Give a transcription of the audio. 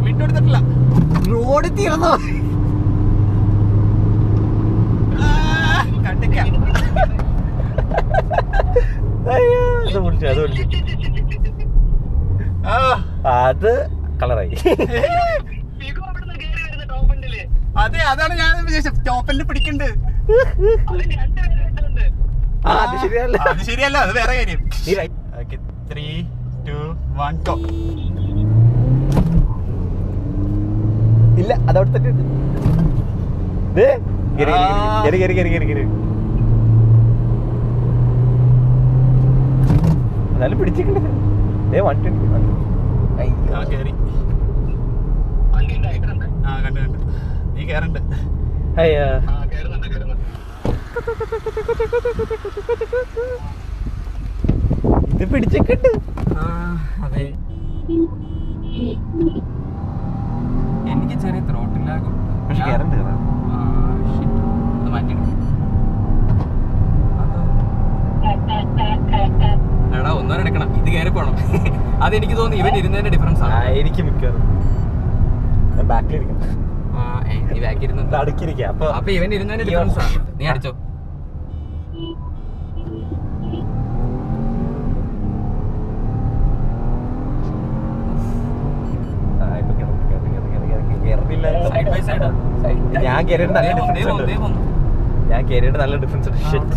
വിട്ടുകൊടുത്തിട്ടില്ല. Road തീർന്നോ? അത് കളറായി. അതെ, അതാണ് ഞാൻ ടോപ്പലിൽ പിടിക്കണ്ട്. അത് ശരിയല്ല, അത് ശരിയല്ല, അത് വേറെ കാര്യം. 3, 2, 1 go. ഇല്ല, അതവിടെ തന്നെ ഉണ്ട്. എന്നാലും പിടിച്ചിട്ടുണ്ട്. 120. കേറി. കണ്ടു. നീ കേറണ്ട്. അയ്യാ, ഇത് പിടിച്ചിട്ടുണ്ട്. അതെ, എനിക്ക് ചെറിയ ത്രോട്ടിലാകും. പക്ഷെ കേറണ്ട്. എടാ, ഒന്നോരം എടുക്കണം. ഇത് കയറി പോണം. അതെനിക്ക് തോന്നി ഇവൻ ഇരുന്നതിന്റെ ഡിഫറൻസ് ആയിരിക്കും മിക്കവാറും. ബാക്കിലിരിക്കണം. നീ ബാക്കി ഇരുന്നു അടുക്കിരിക്കാം. അപ്പൊ ഇവൻ ഇരുന്നതിന്റെ ഡിഫറൻസ് ആണ്. നീ അടിച്ചോ. ഞാൻ കേറിയിട്ട് നല്ല ഡിഫറൻസ് ഉണ്ട്.